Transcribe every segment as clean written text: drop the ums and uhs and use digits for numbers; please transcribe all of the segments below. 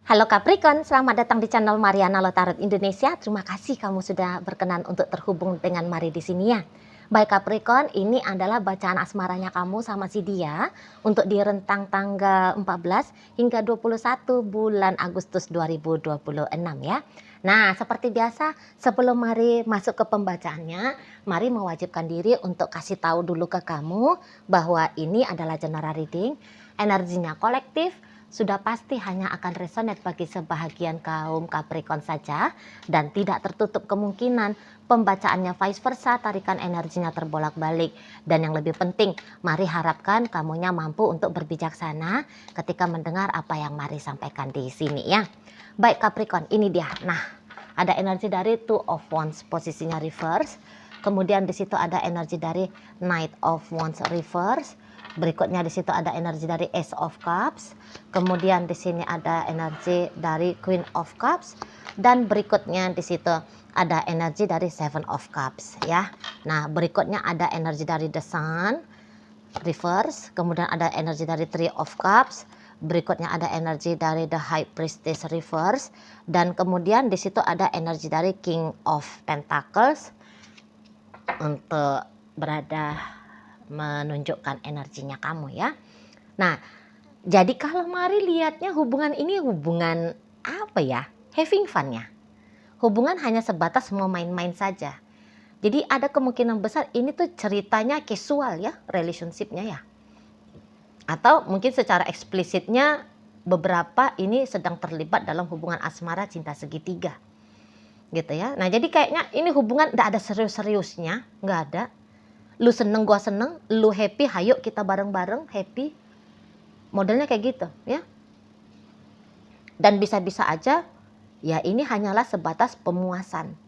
Halo Capricorn, selamat datang di channel Mariana Lotarot Indonesia. Terima kasih kamu sudah berkenan untuk terhubung dengan Mari di sini ya. Baik Capricorn, ini adalah bacaan asmaranya kamu sama si dia untuk di rentang tanggal 14 hingga 21 bulan Agustus 2026 ya. Nah, seperti biasa, sebelum Mari masuk ke pembacaannya, Mari mewajibkan diri untuk kasih tahu dulu ke kamu bahwa ini adalah general reading, energinya kolektif, sudah pasti hanya akan resonate bagi sebahagian kaum Capricorn saja dan tidak tertutup kemungkinan pembacaannya vice versa, tarikan energinya terbolak-balik. Dan yang lebih penting, Mari harapkan kamunya mampu untuk berbijaksana ketika mendengar apa yang Mari sampaikan di sini ya. Baik Capricorn, ini dia. Nah, ada energi dari Two of Wands posisinya reverse. Kemudian di situ ada energi dari Knight of Wands reverse. Berikutnya di situ ada energi dari Ace of Cups. Kemudian di sini ada energi dari Queen of Cups dan berikutnya di situ ada energi dari Seven of Cups ya. Nah, berikutnya ada energi dari The Sun reverse, kemudian ada energi dari Three of Cups, berikutnya ada energi dari The High Priestess reverse dan kemudian di situ ada energi dari King of Pentacles untuk berada menunjukkan energinya kamu ya. Nah, jadi kalau Mari lihatnya hubungan ini hubungan apa ya? Having fun ya. Hubungan hanya sebatas mau main-main saja. Jadi ada kemungkinan besar ini tuh ceritanya casual ya, relationship-nya ya. Atau mungkin secara eksplisitnya beberapa ini sedang terlibat dalam hubungan asmara cinta segitiga. Gitu ya. Nah, jadi kayaknya ini hubungan enggak ada serius-seriusnya, enggak ada. Lu seneng, gua seneng, lu happy, hayo kita bareng-bareng happy. Modelnya kayak gitu ya. Dan bisa-bisa aja ya ini hanyalah sebatas pemuasan.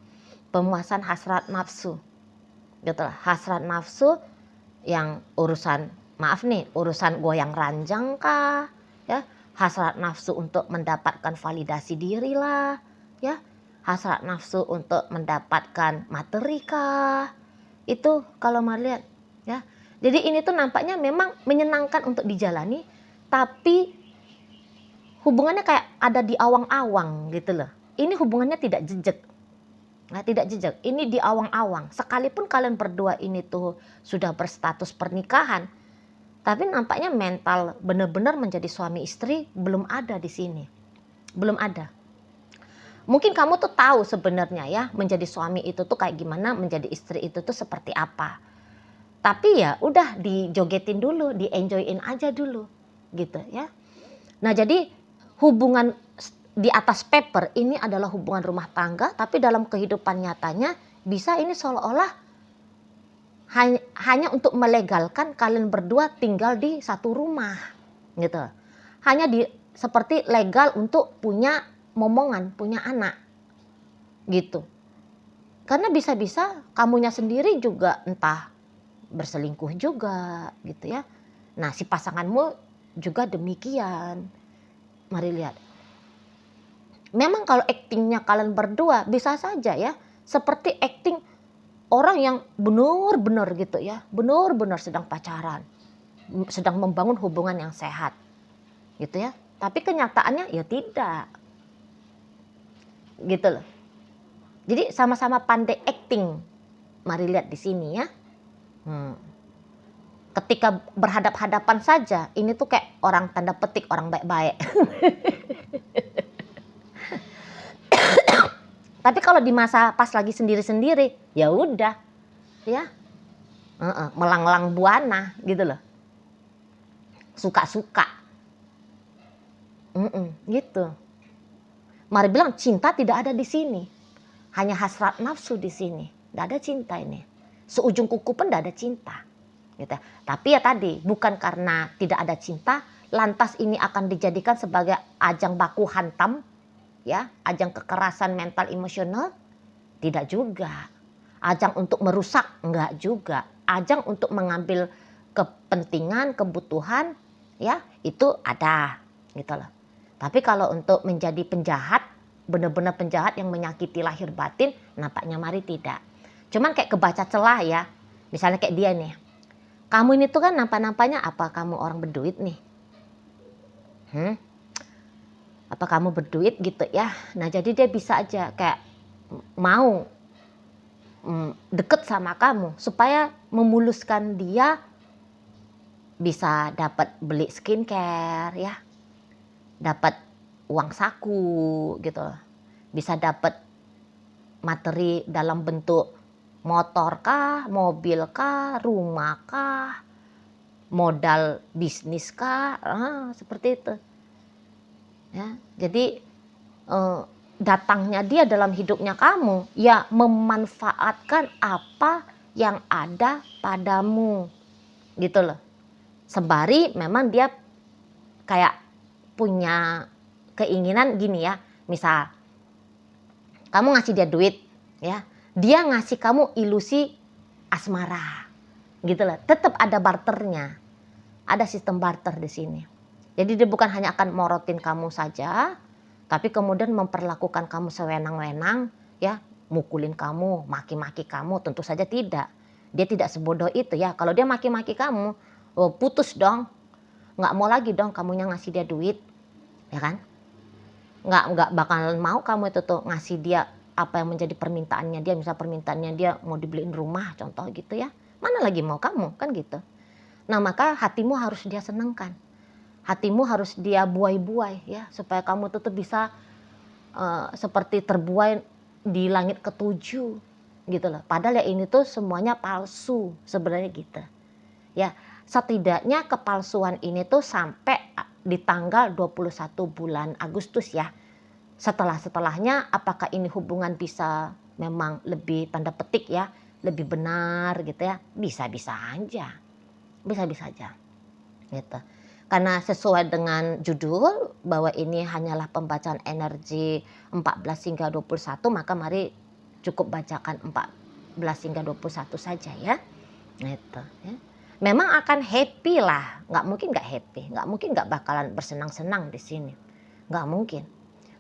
Pemuasan hasrat nafsu. Gitu lah, hasrat nafsu yang urusan, maaf nih, urusan goyang ranjang kah? Ya, hasrat nafsu untuk mendapatkan validasi diri lah, ya. Hasrat nafsu untuk mendapatkan materi kah? Itu kalau Mari lihat ya. Jadi ini tuh nampaknya memang menyenangkan untuk dijalani, tapi hubungannya kayak ada di awang-awang gitu loh. Ini hubungannya tidak jejak. Nah, tidak jejak. Ini di awang-awang. Sekalipun kalian berdua ini tuh sudah berstatus pernikahan, tapi nampaknya mental benar-benar menjadi suami istri belum ada di sini. Belum ada. Mungkin kamu tuh tahu sebenarnya ya, menjadi suami itu tuh kayak gimana, menjadi istri itu tuh seperti apa. Tapi ya udah dijogetin dulu, di-enjoyin aja dulu gitu ya. Nah, jadi hubungan di atas paper ini adalah hubungan rumah tangga, tapi dalam kehidupan nyatanya bisa ini seolah-olah hanya untuk melegalkan kalian berdua tinggal di satu rumah gitu. Hanya seperti legal untuk punya momongan, punya anak gitu. Karena bisa-bisa kamunya sendiri juga entah berselingkuh juga gitu ya. Nah, si pasanganmu juga demikian. Mari lihat. Memang kalau aktingnya kalian berdua bisa saja ya, seperti akting orang yang benar-benar gitu ya, benar-benar sedang pacaran, sedang membangun hubungan yang sehat gitu ya. Tapi kenyataannya ya tidak gitu loh. Jadi sama-sama pandai acting. Mari lihat di sini ya. Ketika berhadap-hadapan saja, ini tuh kayak orang tanda petik orang baik-baik. Tapi kalau di masa pas lagi sendiri-sendiri, ya udah, ya melanglang buana gitu loh. Suka-suka, gitu. Mari bilang cinta tidak ada di sini, hanya hasrat nafsu di sini. Tidak ada cinta ini. Seujung kuku pun tidak ada cinta. Gitu. Tapi ya tadi, bukan karena tidak ada cinta, lantas ini akan dijadikan sebagai ajang baku hantam, ya, ajang kekerasan mental emosional, tidak juga. Ajang untuk merusak, enggak juga. Ajang untuk mengambil kepentingan, kebutuhan, ya, itu ada, gitu loh. Tapi kalau untuk menjadi penjahat, benar-benar penjahat yang menyakiti lahir batin, nampaknya Mari tidak. Cuman kayak kebaca celah ya, misalnya kayak dia nih. Kamu ini tuh kan nampak-nampaknya apa kamu orang berduit nih. apa kamu berduit gitu ya. Nah jadi dia bisa aja kayak mau deket sama kamu supaya memuluskan dia bisa dapat beli skincare ya, dapat uang saku gitu, bisa dapat materi dalam bentuk motor kah, mobil kah, rumah kah, modal bisnis kah, seperti itu ya. Jadi datangnya dia dalam hidupnya kamu ya memanfaatkan apa yang ada padamu gitu loh. Sembari memang dia kayak punya keinginan gini ya, misal kamu ngasih dia duit ya, dia ngasih kamu ilusi asmara gitu loh. Tetap ada barternya, ada sistem barter di sini. Jadi dia bukan hanya akan morotin kamu saja, tapi kemudian memperlakukan kamu sewenang-wenang ya, mukulin kamu, maki-maki kamu, tentu saja tidak. Dia tidak sebodoh itu ya. Kalau dia maki-maki kamu, oh, putus dong. Nggak mau lagi dong kamunya ngasih dia duit, ya kan? Nggak bakalan mau kamu itu tuh ngasih dia apa yang menjadi permintaannya dia. Misal permintaannya dia mau dibeliin rumah, contoh gitu ya. Mana lagi mau kamu, kan gitu. Nah maka hatimu harus dia senangkan. Hatimu harus dia buai-buai ya, supaya kamu tetap bisa seperti terbuai di langit ketujuh gitu loh. Padahal ya ini tuh semuanya palsu sebenarnya gitu. Ya, setidaknya kepalsuan ini tuh sampai di tanggal 21 bulan Agustus ya. Setelahnya apakah ini hubungan bisa memang lebih tanda petik ya, lebih benar gitu ya. Bisa-bisa aja. Bisa-bisa aja. Gitu. Karena sesuai dengan judul bahwa ini hanyalah pembacaan energi 14 hingga 21, maka mari cukup bacakan 14 hingga 21 saja ya. Gitu ya. Memang akan happy lah, nggak mungkin nggak happy, nggak mungkin nggak bakalan bersenang-senang di sini, nggak mungkin.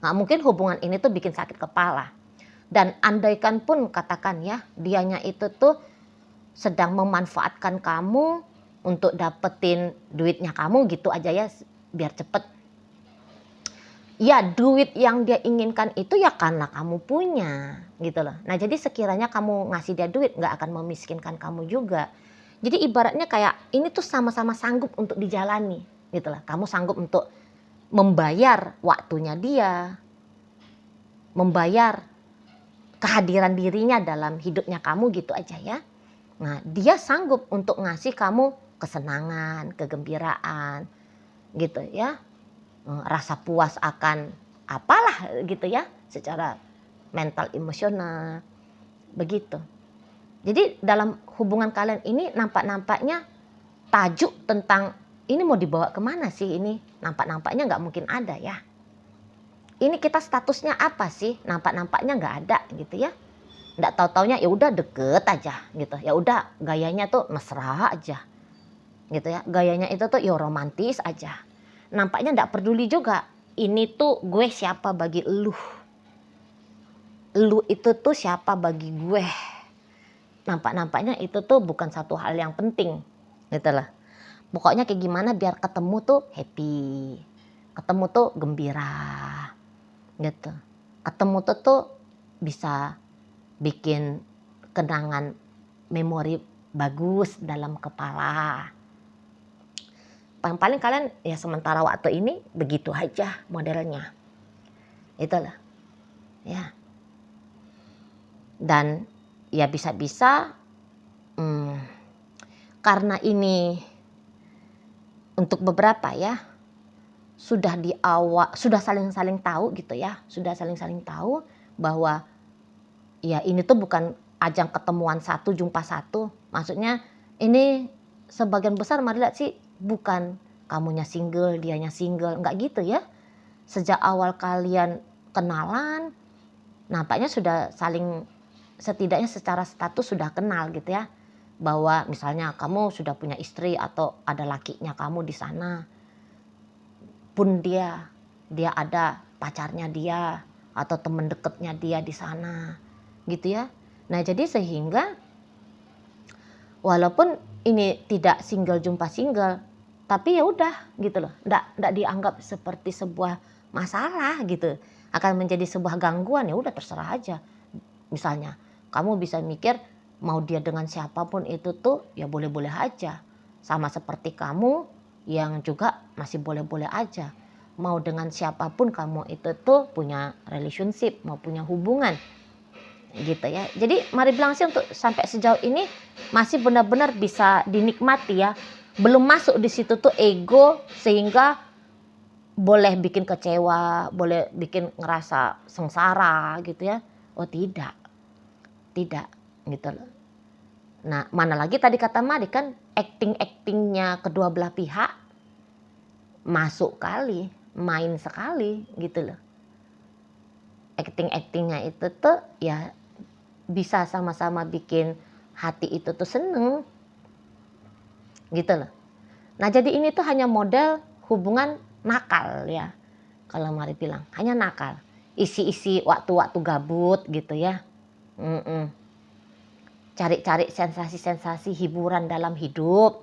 Nggak mungkin hubungan ini tuh bikin sakit kepala. Dan andaikan pun katakan ya, dianya itu tuh sedang memanfaatkan kamu untuk dapetin duitnya kamu gitu aja ya, biar cepet. Ya duit yang dia inginkan itu ya karena kamu punya gitu loh. Nah jadi sekiranya kamu ngasih dia duit nggak akan memiskinkan kamu juga. Jadi ibaratnya kayak ini tuh sama-sama sanggup untuk dijalani gitu loh. Kamu sanggup untuk membayar waktunya dia, membayar kehadiran dirinya dalam hidupnya kamu gitu aja ya. Nah dia sanggup untuk ngasih kamu kesenangan, kegembiraan gitu ya. Rasa puas akan apalah gitu ya, secara mental emosional begitu. Jadi dalam hubungan kalian ini nampak-nampaknya tajuk tentang ini mau dibawa kemana sih ini, nampak-nampaknya nggak mungkin ada ya. Ini kita statusnya apa sih, nampak-nampaknya nggak ada gitu ya. Nggak tahu-taunya ya udah deket aja gitu, ya udah gayanya tuh mesra aja gitu ya, gayanya itu tuh ya romantis aja. Nampaknya nggak peduli juga ini tuh gue siapa bagi lu itu tuh siapa bagi gue. Nampaknya itu tuh bukan satu hal yang penting gitu lah. Pokoknya kayak gimana biar ketemu tuh happy, ketemu tuh gembira gitu, ketemu tuh bisa bikin kenangan memori bagus dalam kepala. Paling kalian ya sementara waktu ini begitu aja modelnya. Itulah. Ya. Dan ya bisa-bisa karena ini untuk beberapa ya sudah saling tahu gitu ya, sudah saling tahu bahwa ya ini tuh bukan ajang ketemuan satu jumpa satu. Maksudnya ini sebagian besar mari lihat sih bukan kamunya single, dianya single, enggak gitu ya. Sejak awal kalian kenalan, nampaknya sudah saling setidaknya secara status sudah kenal gitu ya. Bahwa misalnya kamu sudah punya istri atau ada lakinya kamu di sana. Pun dia ada pacarnya dia atau teman dekatnya dia di sana. Gitu ya. Nah, jadi sehingga walaupun ini tidak single jumpa single, tapi ya udah gitu loh, nggak dianggap seperti sebuah masalah gitu, akan menjadi sebuah gangguan, ya udah terserah aja. Misalnya kamu bisa mikir mau dia dengan siapapun itu tuh ya boleh-boleh aja. Sama seperti kamu yang juga masih boleh-boleh aja. Mau dengan siapapun kamu itu tuh punya relationship, mau punya hubungan gitu ya. Jadi mari bilang sih untuk sampai sejauh ini masih benar-benar bisa dinikmati ya. Belum masuk di situ tuh ego sehingga boleh bikin kecewa, boleh bikin ngerasa sengsara gitu ya. Oh tidak, tidak gitu loh. Nah mana lagi tadi kata Mari kan acting-actingnya kedua belah pihak masuk kali, main sekali gitu loh. Acting-actingnya itu tuh ya bisa sama-sama bikin hati itu tuh seneng gitu loh. Nah jadi ini tuh hanya model hubungan nakal ya. Kalau Mari bilang hanya nakal. Isi-isi waktu-waktu gabut gitu ya. Cari-cari sensasi-sensasi hiburan dalam hidup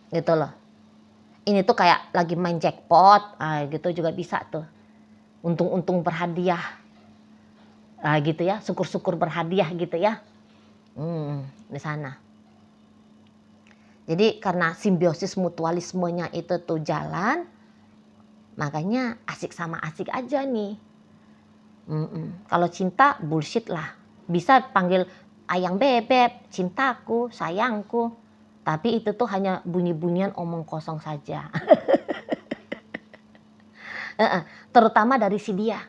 gitu loh. Ini tuh kayak lagi main jackpot, gitu juga bisa tuh. Untung-untung berhadiah, gitu ya. Syukur-syukur berhadiah gitu ya. Di sana. Jadi karena simbiosis mutualismenya itu tuh jalan, makanya asik sama asik aja nih. Kalau cinta bullshit lah. Bisa panggil ayang bebek, cintaku, sayangku. Tapi itu tuh hanya bunyi-bunyian omong kosong saja. Terutama dari si dia.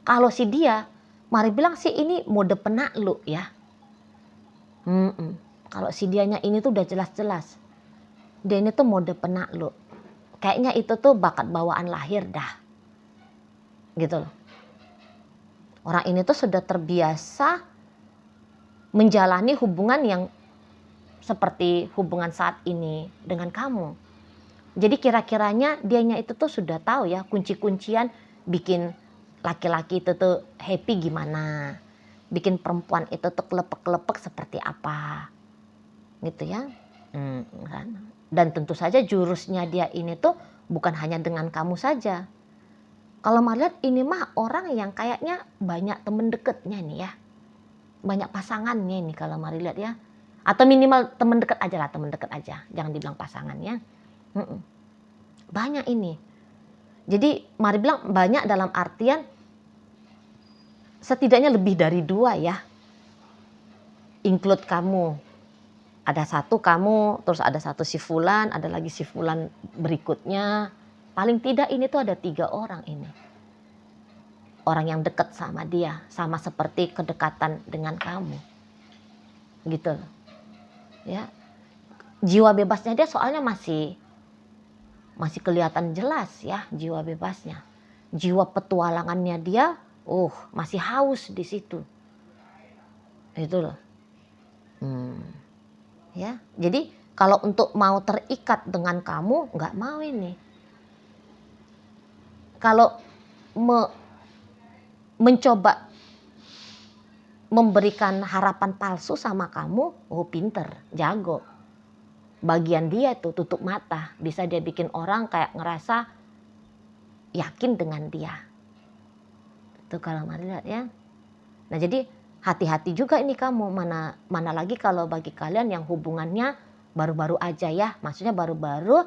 Kalau si dia, Mari bilang sih ini mode penakluk ya. Kalau si dianya ini tuh udah jelas-jelas. Dia ini tuh mode penakluk. Kayaknya itu tuh bakat bawaan lahir dah. Gitu loh. Orang ini tuh sudah terbiasa menjalani hubungan yang seperti hubungan saat ini dengan kamu. Jadi kira-kiranya dianya itu tuh sudah tahu ya kunci-kuncian bikin laki-laki itu tuh happy gimana. Bikin perempuan itu tuh kelepek-kelepek seperti apa. Gitu ya. Dan tentu saja jurusnya dia ini tuh bukan hanya dengan kamu saja. Kalau Mari lihat ini mah orang yang kayaknya banyak temen deketnya nih ya. Banyak pasangannya nih kalau Mari lihat ya. Atau minimal temen deket aja lah, temen deket aja. Jangan dibilang pasangan ya. Banyak ini. Jadi Mari bilang banyak dalam artian setidaknya lebih dari 2 ya. Include kamu. Ada satu kamu, terus ada satu si Fulan, ada lagi si Fulan berikutnya. Paling tidak ini tuh ada 3 orang ini. Orang yang dekat sama dia, sama seperti kedekatan dengan kamu. Gitu. Ya. Jiwa bebasnya dia soalnya masih kelihatan jelas ya jiwa bebasnya. Jiwa petualangannya dia, masih haus di situ. Itu loh. Ya, jadi kalau untuk mau terikat dengan kamu nggak mau ini. Kalau mencoba memberikan harapan palsu sama kamu, pinter, jago. Bagian dia tuh tutup mata, bisa dia bikin orang kayak ngerasa yakin dengan dia. Itu kalau Mari lihat ya. Nah jadi hati-hati juga ini kamu, mana lagi kalau bagi kalian yang hubungannya baru-baru aja ya, maksudnya baru-baru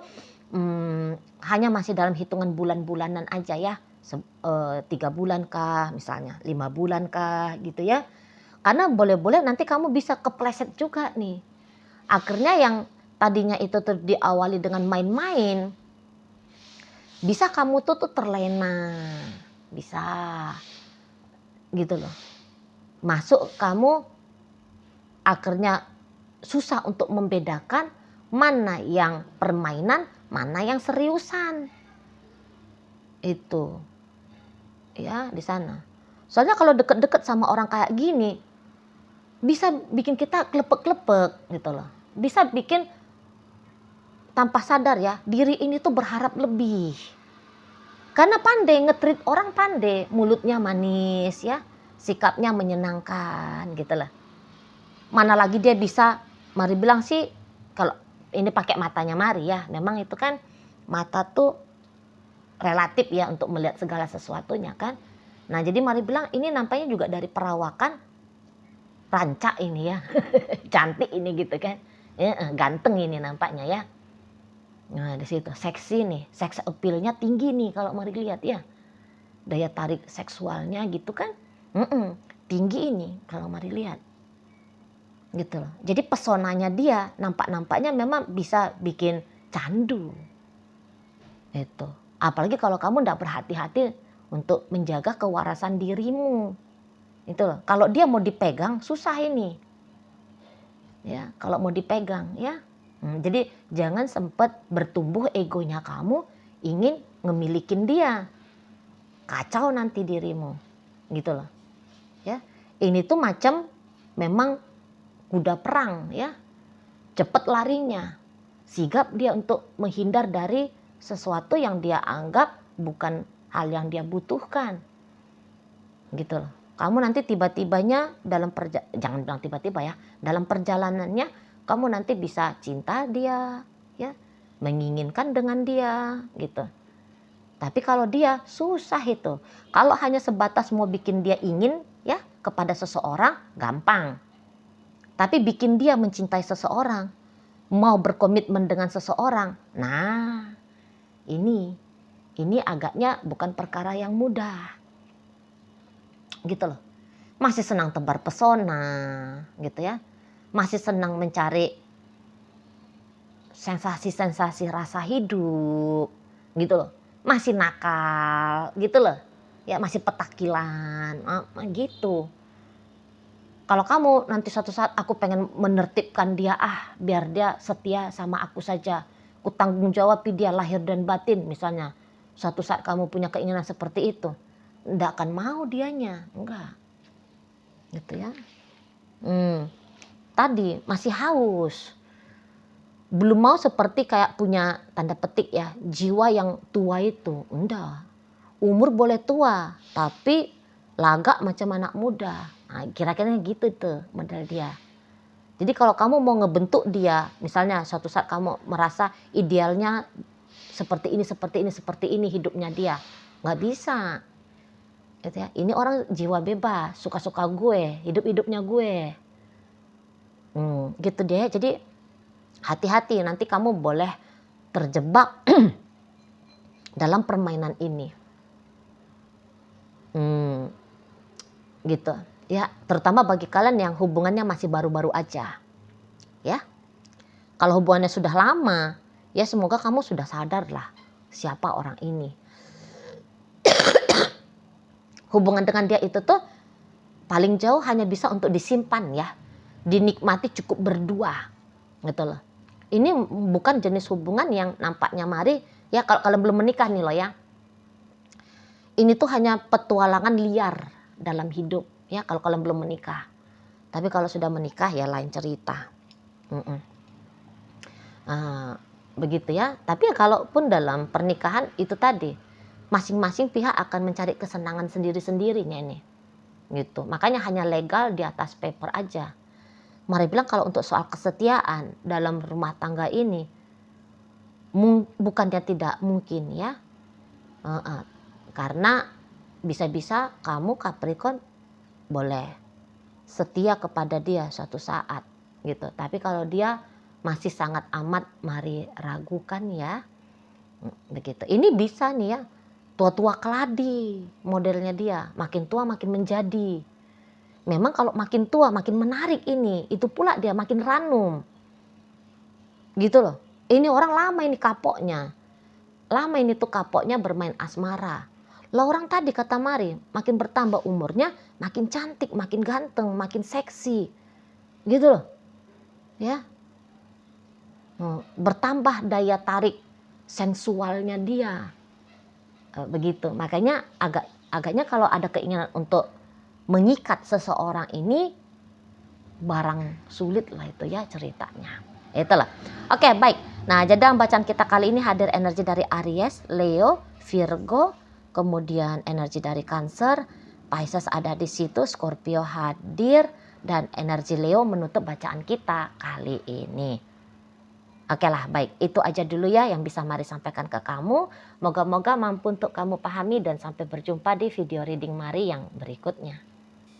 hanya masih dalam hitungan bulan-bulanan aja ya, 3 bulan kah misalnya, 5 bulan kah gitu ya. Karena boleh-boleh nanti kamu bisa kepleset juga nih. Akhirnya yang tadinya itu diawali dengan main-main, bisa kamu tuh terlena, bisa gitu loh. Masuk kamu akhirnya susah untuk membedakan mana yang permainan, mana yang seriusan. Itu. Ya, di sana. Soalnya kalau deket-deket sama orang kayak gini, bisa bikin kita klepek-klepek gitu loh. Bisa bikin tanpa sadar ya, diri ini tuh berharap lebih. Karena pandai nge-treat orang, pandai, mulutnya manis ya. Sikapnya menyenangkan gitu lah. Mana lagi dia bisa, Mari bilang sih, kalau ini pakai matanya Mari ya, memang itu kan mata tuh relatif ya untuk melihat segala sesuatunya kan. Nah jadi mari bilang ini nampaknya juga dari perawakan rancak ini ya. Cantik ini gitu kan. Ganteng ini nampaknya ya. Nah di situ seksi nih, seks appeal-nya tinggi nih kalau mari lihat ya. Daya tarik seksualnya gitu kan. Tinggi ini kalau mari lihat. Gitu loh. Jadi pesonanya dia nampaknya memang bisa bikin candu. Itu. Apalagi kalau kamu tidak berhati-hati untuk menjaga kewarasan dirimu. Itu loh. Kalau dia mau dipegang susah ini. Ya, kalau mau dipegang ya. Jadi jangan sempat bertumbuh egonya kamu ingin ngemilikin dia. Kacau nanti dirimu. Gitu loh. Ya. Ini tuh macam memang kuda perang ya. Cepat larinya. Sigap dia untuk menghindar dari sesuatu yang dia anggap bukan hal yang dia butuhkan. Gitu loh. Kamu nanti tiba-tibanya jangan bilang tiba-tiba ya, dalam perjalanannya kamu nanti bisa cinta dia, ya, menginginkan dengan dia, gitu. Tapi kalau dia susah itu. Kalau hanya sebatas mau bikin dia ingin ya kepada seseorang, gampang. Tapi bikin dia mencintai seseorang, mau berkomitmen dengan seseorang, nah ini agaknya bukan perkara yang mudah. Gitu loh. Masih senang tebar pesona gitu ya. Masih senang mencari sensasi-sensasi rasa hidup gitu loh. Masih nakal gitu loh. Ya masih petakilan gitu. Kalau kamu nanti suatu saat aku pengen menertibkan dia biar dia setia sama aku saja. Ku tanggung jawab dia lahir dan batin misalnya. Suatu saat kamu punya keinginan seperti itu. Nggak akan mau dianya, enggak. Gitu ya. Tadi masih haus. Belum mau seperti kayak punya tanda petik ya, jiwa yang tua itu. Enggak. Umur boleh tua, tapi lagak macam anak muda. Nah, kira-kira gitu tuh model dia. Jadi kalau kamu mau ngebentuk dia, misalnya suatu saat kamu merasa idealnya seperti ini hidupnya dia. Nggak bisa. Gitu ya. Ini orang jiwa bebas, suka-suka gue, hidup-hidupnya gue. Gitu deh. Jadi hati-hati nanti kamu boleh terjebak dalam permainan ini. Gitu. Ya, terutama bagi kalian yang hubungannya masih baru-baru aja. Ya. Kalau hubungannya sudah lama, ya semoga kamu sudah sadar lah siapa orang ini. Hubungan dengan dia itu tuh paling jauh hanya bisa untuk disimpan ya. Dinikmati cukup berdua. Gitu loh. Ini bukan jenis hubungan yang nampaknya mari ya kalau kalian belum menikah nih loh ya. Ini tuh hanya petualangan liar dalam hidup ya kalau kalian belum menikah. Tapi kalau sudah menikah ya lain cerita. Begitu ya. Tapi ya kalaupun dalam pernikahan itu tadi masing-masing pihak akan mencari kesenangan sendiri-sendirinya ini. Gitu. Makanya hanya legal di atas paper aja. Mari bilang kalau untuk soal kesetiaan dalam rumah tangga ini bukannya tidak mungkin ya. Karena bisa-bisa kamu Capricorn boleh setia kepada dia suatu saat gitu. Tapi kalau dia masih sangat amat mari ragukan ya. Begitu. Ini bisa nih ya. Tua-tua keladi modelnya dia. Makin tua makin menjadi. Memang kalau makin tua makin menarik ini. Itu pula dia makin ranum. Gitu loh. Ini orang lama ini kapoknya. Lama ini tuh kapoknya bermain asmara. Lah orang tadi kata Mari, makin bertambah umurnya, makin cantik, makin ganteng, makin seksi. Gitu loh. Ya. Bertambah daya tarik sensualnya dia. Begitu. Makanya agaknya kalau ada keinginan untuk mengikat seseorang ini barang sulit lah itu ya ceritanya. Itulah. Oke, baik. Nah, jadi dalam bacaan kita kali ini hadir energi dari Aries, Leo, Virgo, kemudian energi dari Cancer, Pisces ada di situ, Scorpio hadir, dan energi Leo menutup bacaan kita kali ini. Oke lah, baik. Itu aja dulu ya yang bisa Mari sampaikan ke kamu. Moga-moga mampu untuk kamu pahami dan sampai berjumpa di video reading Mari yang berikutnya.